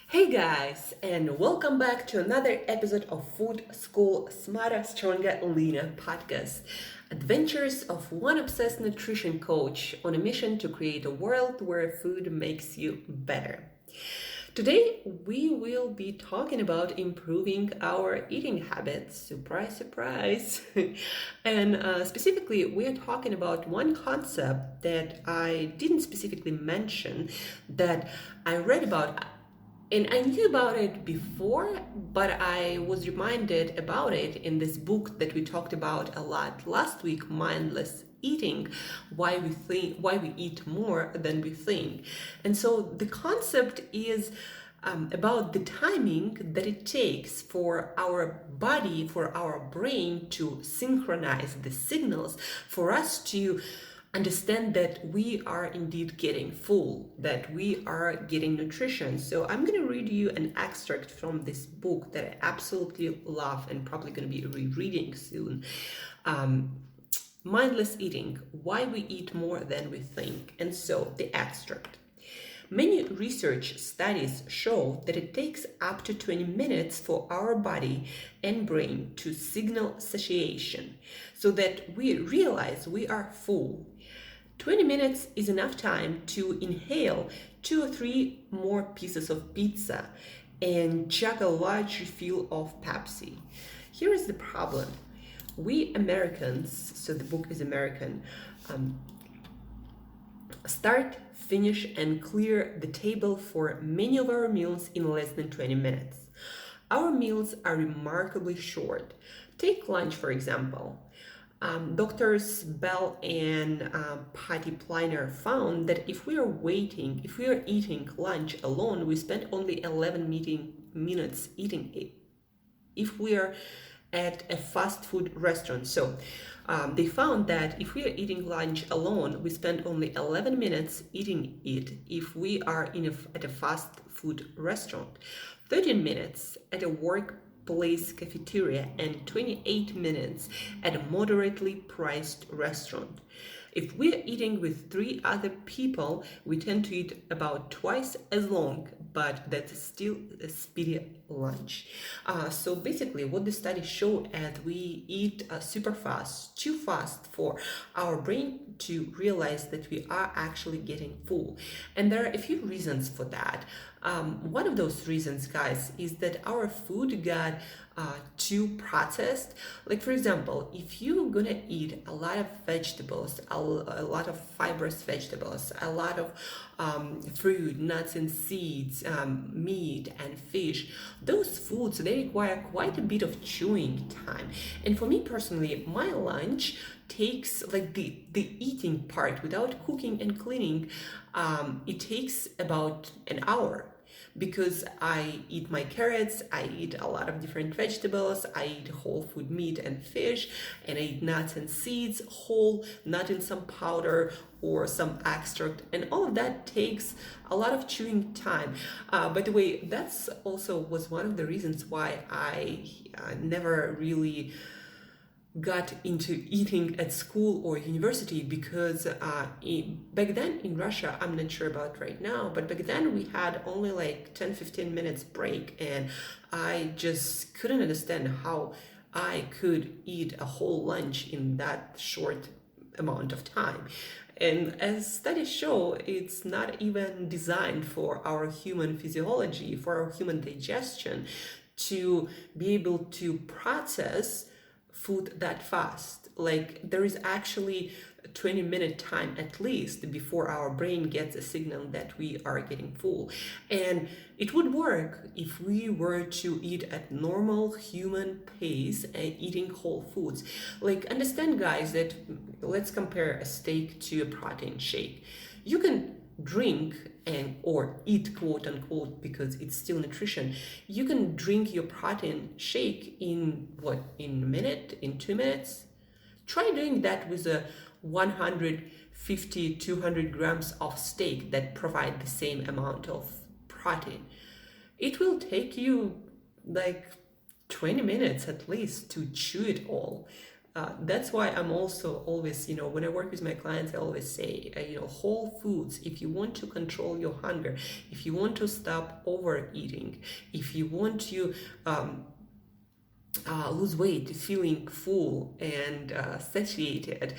Hey guys, and welcome back to another episode of Food School Smarter, Stronger, Leaner podcast. Adventures of one obsessed nutrition coach on a mission to create a world where food makes you better. Today, we will be talking about improving our eating habits. Surprise, surprise. and specifically, we are talking about one concept that I didn't specifically mention that I read about, and I knew about it before, but I was reminded about it in this book that we talked about a lot last week, Mindless Eating, why we eat more than we think. And so the concept is about the timing that it takes for our body, for our brain to synchronize the signals, for us to understand that we are indeed getting full, that we are getting nutrition. So I'm going to read you an extract from this book that I absolutely love and probably going to be rereading soon. Mindless Eating, Why We Eat More Than We Think. And so the extract. Many research studies show that it takes up to 20 minutes for our body and brain to signal satiation so that we realize we are full. 20 minutes is enough time to inhale 2 or 3 more pieces of pizza and chug a large refill of Pepsi. Here is the problem. We Americans, so the book is American, start, finish, and clear the table for many of our meals in less than 20 minutes. Our meals are remarkably short. Take lunch, for example. Doctors Bell and Patty Pliner found that if we are eating lunch alone, we spend only 11 minutes eating it. If we are at a fast food restaurant, they found that if we are eating lunch alone, we spend only 11 minutes eating it if we are at a fast food restaurant, 13 minutes at a workplace cafeteria, and 28 minutes at a moderately priced restaurant. If we're eating with 3 other people, we tend to eat about twice as long, but that's still a speedy lunch. So basically what the studies show is we eat super fast, too fast for our brain to realize that we are actually getting full. And there are a few reasons for that. One of those reasons, guys, is that our food got too processed. Like, for example, if you're gonna eat a lot of vegetables, a lot of fibrous vegetables, a lot of fruit, nuts and seeds, meat and fish, those foods, they require quite a bit of chewing time. And for me personally, my lunch takes, like, the eating part without cooking and cleaning, it takes about an hour. Because I eat my carrots, I eat a lot of different vegetables, I eat whole food meat and fish, and I eat nuts and seeds, whole, not in some powder or some extract, and all of that takes a lot of chewing time. By the way, that's also was one of the reasons why I never really got into eating at school or university, because back then in Russia, I'm not sure about right now, but back then we had only like 10-15 minutes break, and I just couldn't understand how I could eat a whole lunch in that short amount of time. And as studies show, it's not even designed for our human physiology, for our human digestion, to be able to process food that fast. Like, there is actually a 20-minute time at least before our brain gets a signal that we are getting full. And it would work if we were to eat at normal human pace and eating whole foods. Like, understand, guys, that let's compare a steak to a protein shake. You can drink or eat, quote unquote, because it's still nutrition. You can drink your protein shake in a minute, in 2 minutes. Try doing that with a 150-200 grams of steak that provide the same amount of protein. It will take you like 20 minutes at least to chew it all. That's why I'm also always, when I work with my clients, I always say, whole foods, if you want to control your hunger, if you want to stop overeating, if you want to lose weight, feeling full and satiated,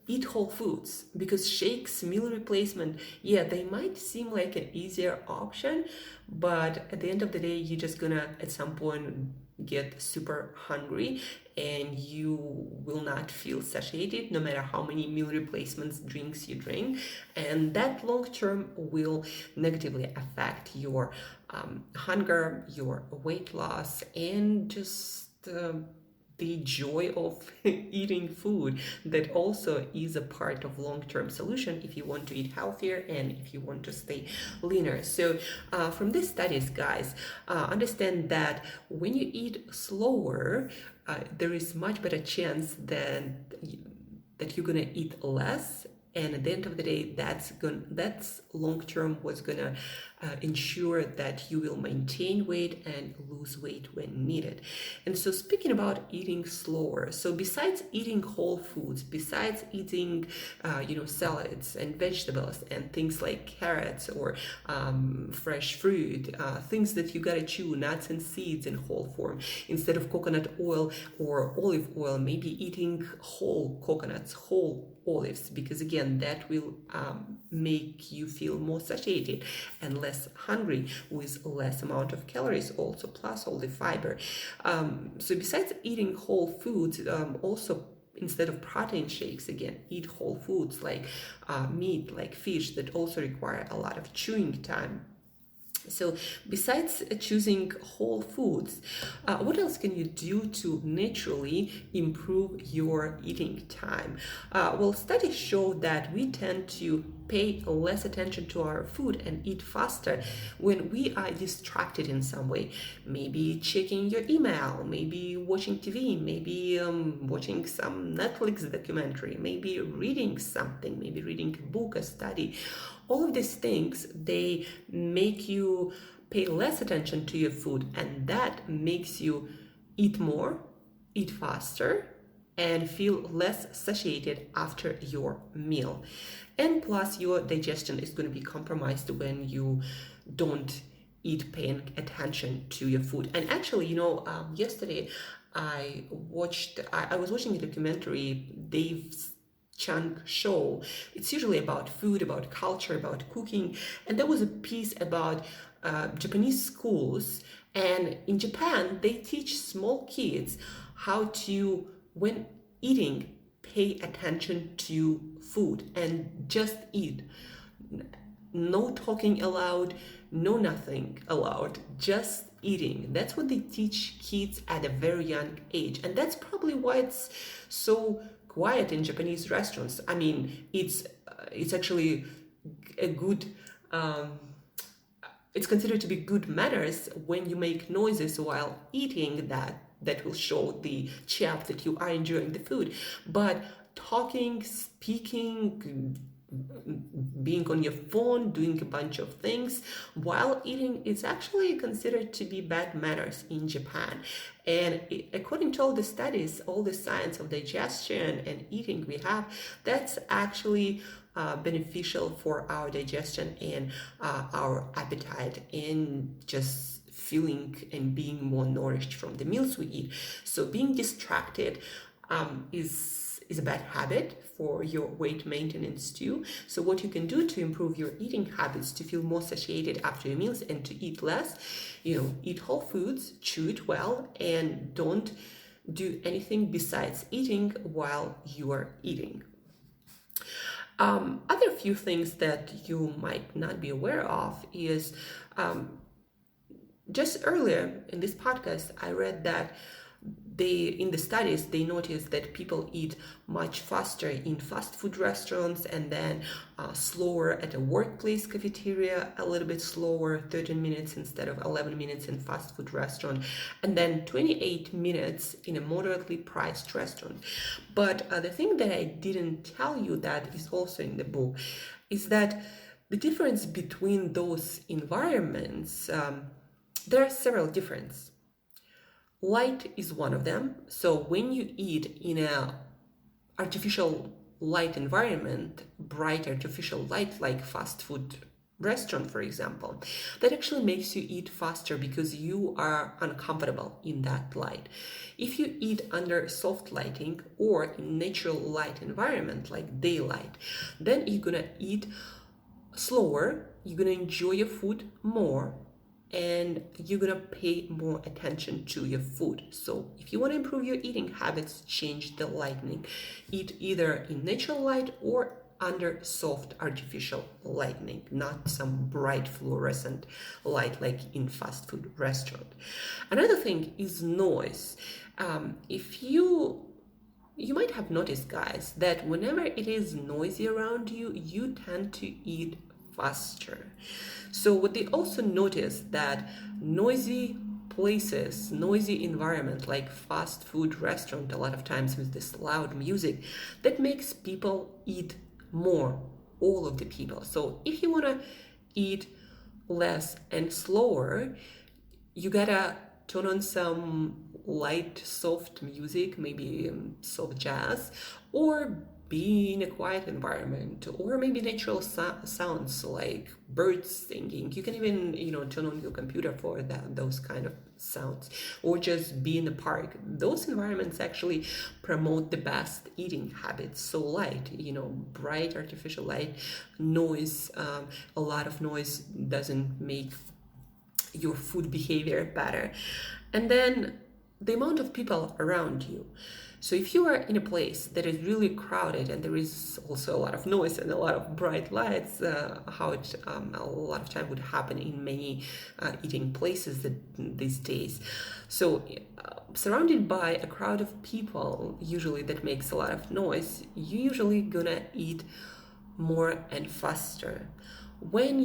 eat whole foods, because shakes, meal replacement, yeah, they might seem like an easier option, but at the end of the day, you're just gonna at some point get super hungry and you will not feel satiated no matter how many meal replacements drinks you drink, and that long term will negatively affect your hunger, your weight loss, and just the joy of eating food. That also is a part of long-term solution if you want to eat healthier and if you want to stay leaner. So from these studies, guys, understand that when you eat slower, there is much better chance that you're gonna eat less, and at the end of the day, that's long term what's gonna ensure that you will maintain weight and lose weight when needed. And so, speaking about eating slower, so besides eating whole foods, besides eating salads and vegetables and things like carrots or fresh fruit, things that you gotta chew, nuts and seeds in whole form instead of coconut oil or olive oil, maybe eating whole coconuts, whole olives, because again, that will make you feel more satiated and less hungry with less amount of calories also, plus all the fiber. So besides eating whole foods, also instead of protein shakes, again, eat whole foods like meat, like fish, that also require a lot of chewing time. So besides choosing whole foods, what else can you do to naturally improve your eating time? Well, studies show that we tend to pay less attention to our food and eat faster when we are distracted in some way. Maybe checking your email, maybe watching TV, maybe watching some Netflix documentary, maybe reading something, maybe reading a book, a study. All of these things, they make you pay less attention to your food, and that makes you eat more, eat faster, and feel less satiated after your meal. And plus, your digestion is going to be compromised when you don't eat paying attention to your food. And actually, yesterday I was watching a documentary, Dave's Chunk show. It's usually about food, about culture, about cooking, and there was a piece about Japanese schools, and in Japan they teach small kids how to, when eating, pay attention to food and just eat. No talking allowed, no nothing allowed, just eating. That's what they teach kids at a very young age, and that's probably why it's so quiet in Japanese restaurants. I mean, it's actually a good. It's considered to be good manners when you make noises while eating. That will show the chef that you are enjoying the food. But talking, speaking, being on your phone, doing a bunch of things while eating, is actually considered to be bad manners in Japan. And according to all the studies, all the science of digestion and eating we have, that's actually beneficial for our digestion and our appetite, and just feeling and being more nourished from the meals we eat. So being distracted is a bad habit for your weight maintenance too. So what you can do to improve your eating habits, to feel more satiated after your meals and to eat less, eat whole foods, chew it well, and don't do anything besides eating while you are eating. Other few things that you might not be aware of is just earlier in this podcast, I read that in the studies, they noticed that people eat much faster in fast food restaurants, and then slower at a workplace cafeteria, a little bit slower, 13 minutes instead of 11 minutes in fast food restaurant, and then 28 minutes in a moderately priced restaurant. But the thing that I didn't tell you that is also in the book is that the difference between those environments, there are several differences. Light is one of them. So when you eat in a artificial light environment, bright artificial light like fast food restaurant, for example, that actually makes you eat faster because you are uncomfortable in that light. If you eat under soft lighting or in natural light environment like daylight, then you're gonna eat slower, you're gonna enjoy your food more, and you're gonna pay more attention to your food. So if you want to improve your eating habits, change the lighting. Eat either in natural light or under soft artificial lighting, not some bright fluorescent light like in fast food restaurant. Another thing is noise. If you might have noticed, guys, that whenever it is noisy around you, you tend to eat faster. So what they also noticed that noisy places, noisy environment like fast food restaurant, a lot of times with this loud music, that makes people eat more, all of the people. So if you want to eat less and slower, you gotta turn on some light, soft music, maybe soft jazz, or be in a quiet environment, or maybe natural sounds like birds singing. You can even, turn on your computer for those kind of sounds, or just be in the park. Those environments actually promote the best eating habits. So light, bright artificial light, noise, a lot of noise doesn't make your food behavior better. And then the amount of people around you. So if you are in a place that is really crowded and there is also a lot of noise and a lot of bright lights, how it a lot of time would happen in many eating places these days. So surrounded by a crowd of people, usually that makes a lot of noise, you usually gonna eat more and faster. When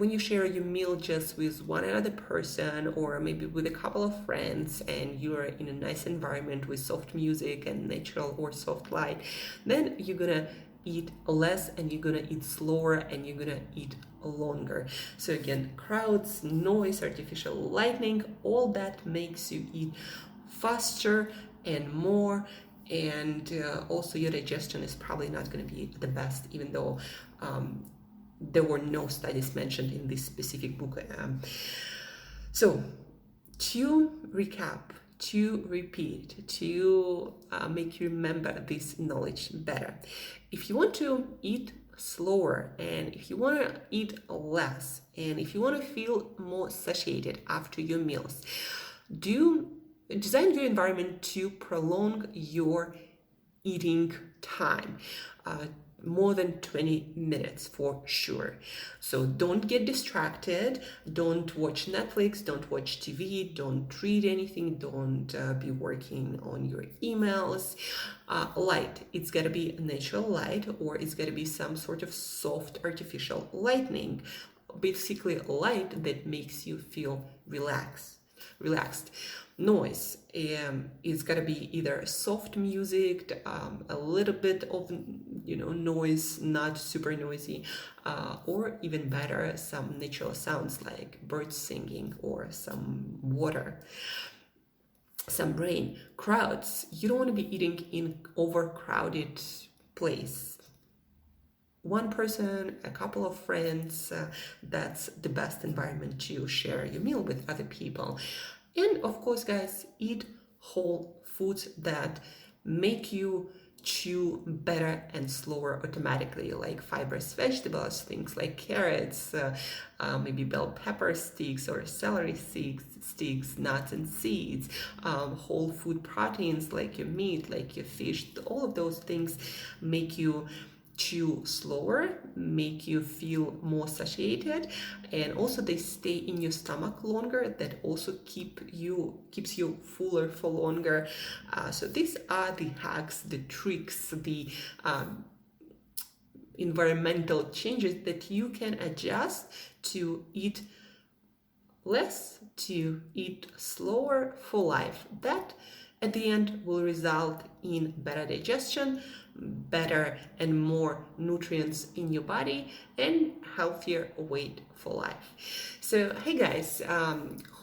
you share your meal just with one other person or maybe with a couple of friends and you're in a nice environment with soft music and natural or soft light, then you're gonna eat less and you're gonna eat slower and you're gonna eat longer. So again, crowds, noise, artificial lighting, all that makes you eat faster and more, and also your digestion is probably not going to be the best, even though there were no studies mentioned in this specific book. So to recap, to repeat, to make you remember this knowledge better, if you want to eat slower and if you want to eat less and if you want to feel more satiated after your meals, design your environment to prolong your eating time. More than 20 minutes for sure. So don't get distracted. Don't watch Netflix, don't watch TV, don't read anything, don't be working on your emails. Light, it's gotta be natural light or it's gotta be some sort of soft artificial lighting. Basically light that makes you feel relaxed. Noise is gotta be either soft music, a little bit of noise, not super noisy, or even better, some natural sounds like birds singing or some water, some rain. Crowds, you don't want to be eating in overcrowded place. One person, a couple of friends, that's the best environment to share your meal with other people. And of course, guys, eat whole foods that make you chew better and slower automatically, like fibrous vegetables, things like carrots, maybe bell pepper sticks or celery sticks, nuts and seeds, whole food proteins like your meat, like your fish. All of those things make you chew slower, make you feel more satiated, and also they stay in your stomach longer. That also keeps you fuller for longer. So these are the hacks, the tricks, the environmental changes that you can adjust to eat less, to eat slower for life. That at the end will result in better digestion, better and more nutrients in your body, and healthier weight for life. So hey guys,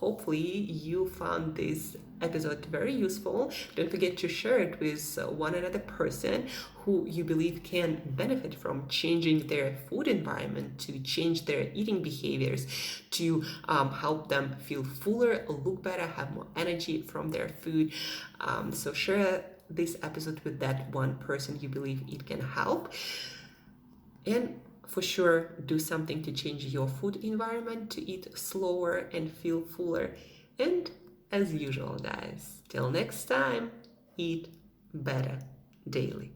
hopefully you found this episode very useful. Don't forget to share it with one another person who you believe can benefit from changing their food environment, to change their eating behaviors, to help them feel fuller, look better, have more energy from their food. So share this episode with that one person you believe it can help. And for sure, do something to change your food environment, to eat slower and feel fuller. And as usual, guys, till next time, eat better daily.